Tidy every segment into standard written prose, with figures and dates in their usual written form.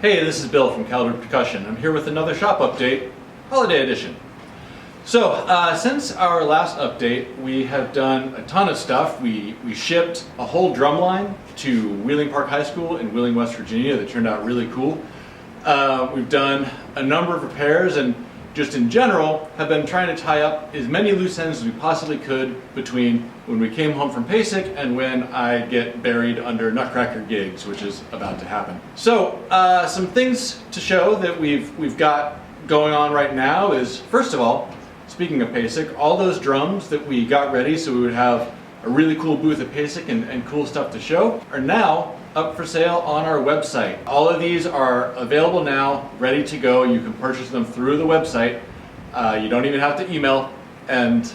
Hey, this is Bill from Calderwood Percussion. I'm here with another shop update, holiday edition. So, since our last update, we have done a ton of stuff. We shipped a whole drum line to Wheeling Park High School in Wheeling, West Virginia that turned out really cool. We've done a number of repairs and just in general have been trying to tie up as many loose ends as we possibly could between when we came home from PASIC and when I get buried under Nutcracker gigs, which is about to happen. So some things to show that we've got going on right now is, first of all, speaking of PASIC, all those drums that we got ready so we would have a really cool booth at PASIC and cool stuff to show are now up for sale on our website. All of these are available now, ready to go. You can purchase them through the website. You don't even have to email, and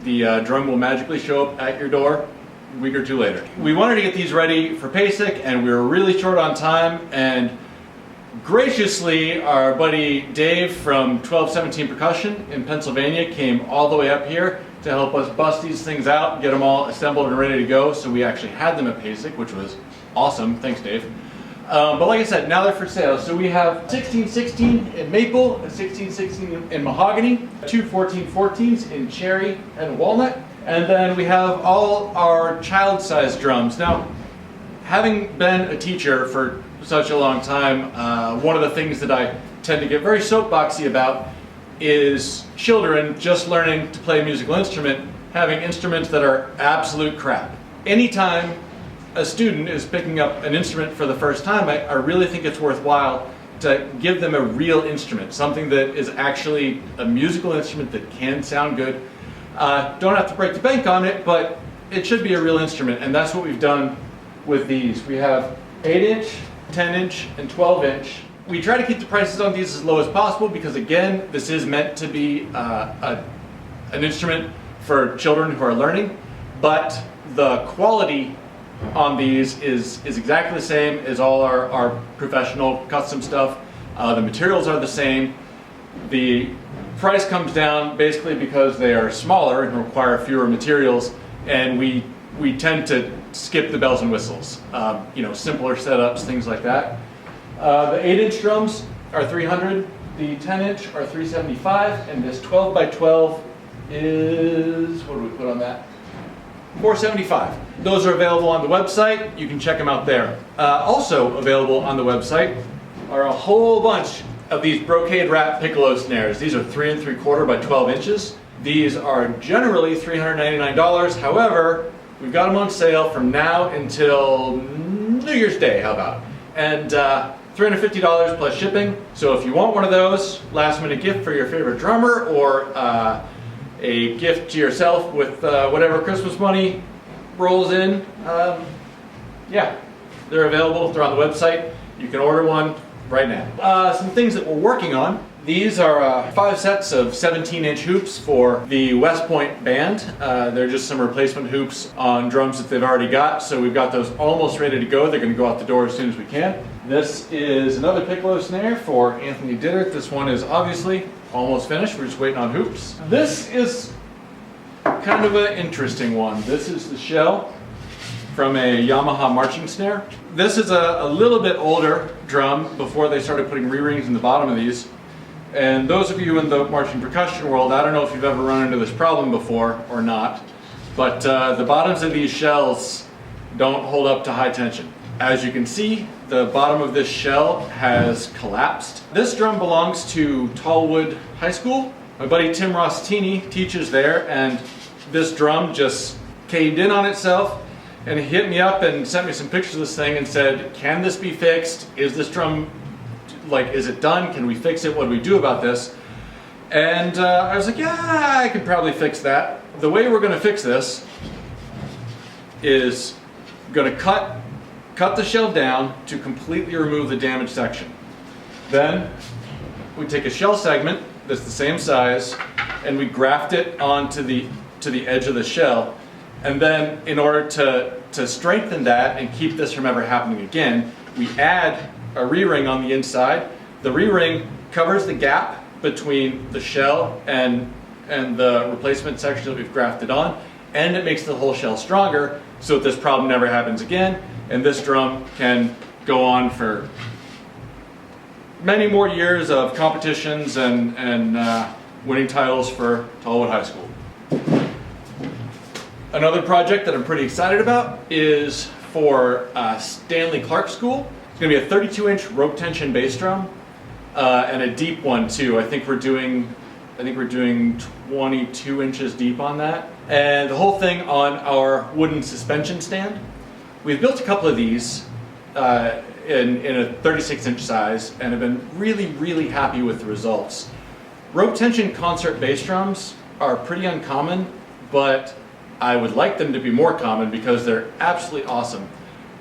the drum will magically show up at your door a week or two later. We wanted to get these ready for PASIC, and we were really short on time, and graciously our buddy Dave from 1217 Percussion in Pennsylvania came all the way up here to help us bust these things out, get them all assembled and ready to go, so we actually had them at PASIC, which was awesome. Thanks, Dave. But like I said, now they're for sale. So we have 1616 in maple, a 1616 in mahogany, two 1414s in cherry and walnut, and then we have all our child-sized drums. Now, having been a teacher for such a long time, one of the things that I tend to get very soapboxy about is children just learning to play a musical instrument, having instruments that are absolute crap. Anytime a student is picking up an instrument for the first time, I really think it's worthwhile to give them a real instrument, something that is actually a musical instrument that can sound good. Don't have to break the bank on it, but it should be a real instrument, and that's what we've done with these. We have 8-inch, 10-inch, and 12-inch. We try to keep the prices on these as low as possible because, again, this is meant to be an instrument for children who are learning, but the quality on these is exactly the same as all our professional custom stuff. The materials are the same. The price comes down basically because they are smaller and require fewer materials, and we tend to skip the bells and whistles. Simpler setups, things like that. The 8-inch drums are $300, the 10-inch are $375, and this 12 by 12 is, what do we put on that? $475. Those are available on the website. You can check them out there. Also available on the website are a whole bunch of these Brocade wrap Piccolo snares. These are 3 3/4 by 12 inches. These are generally $399. However, we've got them on sale from now until New Year's Day, how about? And $350 plus shipping. So if you want one of those, last minute gift for your favorite drummer, or a gift to yourself with whatever Christmas money rolls in, yeah, they're available. They're on the website. You can order one right now. Some things that we're working on. These are 5 sets of 17-inch hoops for the West Point band. They're just some replacement hoops on drums that they've already got, so we've got those almost ready to go. They're going to go out the door as soon as we can. This is another Piccolo snare for Anthony Dittert. This one is obviously almost finished. We're just waiting on hoops. This is kind of an interesting one. This is the shell from a Yamaha marching snare. This is a little bit older drum before they started putting re-rings in the bottom of these. And those of you in the marching percussion world, I don't know if you've ever run into this problem before or not, but the bottoms of these shells don't hold up to high tension. As you can see, the bottom of this shell has collapsed. This drum belongs to Tallwood High School. My buddy Tim Rossitini teaches there, and this drum just caved in on itself, and he hit me up and sent me some pictures of this thing and said, can this be fixed? Is this drum, is it done? Can we fix it? What do we do about this? And I was like, yeah, I could probably fix that. The way we're gonna fix this is gonna cut the shell down to completely remove the damaged section. Then we take a shell segment that's the same size and we graft it onto the edge of the shell. And then in order to strengthen that and keep this from ever happening again, we add a re-ring on the inside. The re-ring covers the gap between the shell and the replacement section that we've grafted on, and it makes the whole shell stronger so that this problem never happens again, and this drum can go on for many more years of competitions and winning titles for Calderwood High School. Another project that I'm pretty excited about is for Stanley Clark School. It's going to be a 32-inch rope tension bass drum and a deep one too. I think we're doing 22 inches deep on that. And the whole thing on our wooden suspension stand. We've built a couple of these in a 36-inch size and have been really happy with the results. Rope tension concert bass drums are pretty uncommon, but I would like them to be more common because they're absolutely awesome.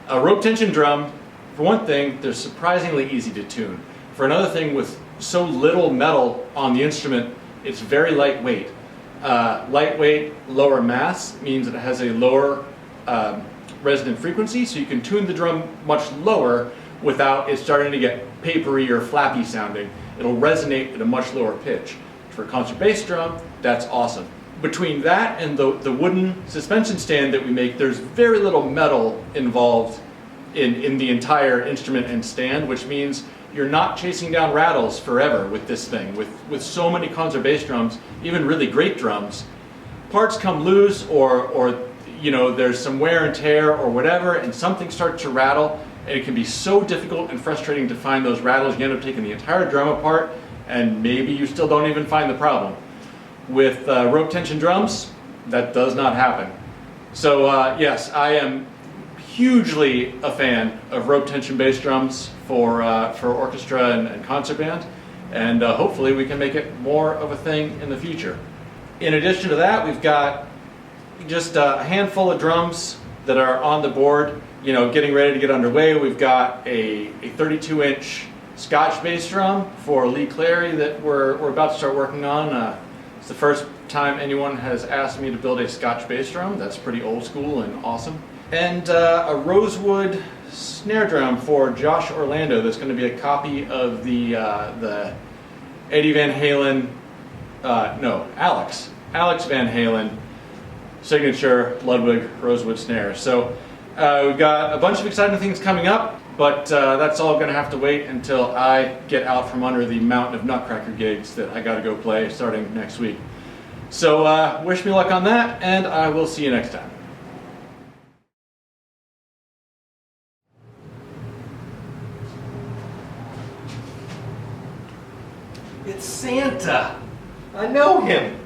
A rope tension drum, for one thing, they're surprisingly easy to tune. For another thing, with so little metal on the instrument, it's very lightweight. Lightweight, lower mass means that it has a lower resonant frequency, so you can tune the drum much lower without it starting to get papery or flappy sounding. It'll resonate at a much lower pitch. For a concert bass drum, that's awesome. Between that and the wooden suspension stand that we make, there's very little metal involved in the entire instrument and stand, which means you're not chasing down rattles forever with this thing. With so many concert bass drums, even really great drums, parts come loose or you know, there's some wear and tear or whatever, and something starts to rattle, and it can be so difficult and frustrating to find those rattles. You end up taking the entire drum apart, and maybe you still don't even find the problem. With rope tension drums, that does not happen. So yes, I am hugely a fan of rope tension bass drums for orchestra and concert band, and hopefully we can make it more of a thing in the future. In addition to that, we've got just a handful of drums that are on the board, you know, getting ready to get underway. We've got a 32-inch Scotch bass drum for Lee Clary that we're about to start working on. It's the first time anyone has asked me to build a Scotch bass drum. That's pretty old school and awesome. And a Rosewood snare drum for Josh Orlando. That's going to be a copy of the Eddie Van Halen, Alex Van Halen signature Ludwig Rosewood snare. So we've got a bunch of exciting things coming up, but that's all going to have to wait until I get out from under the mountain of Nutcracker gigs that I got to go play starting next week. So wish me luck on that, and I will see you next time. It's Santa. I know him.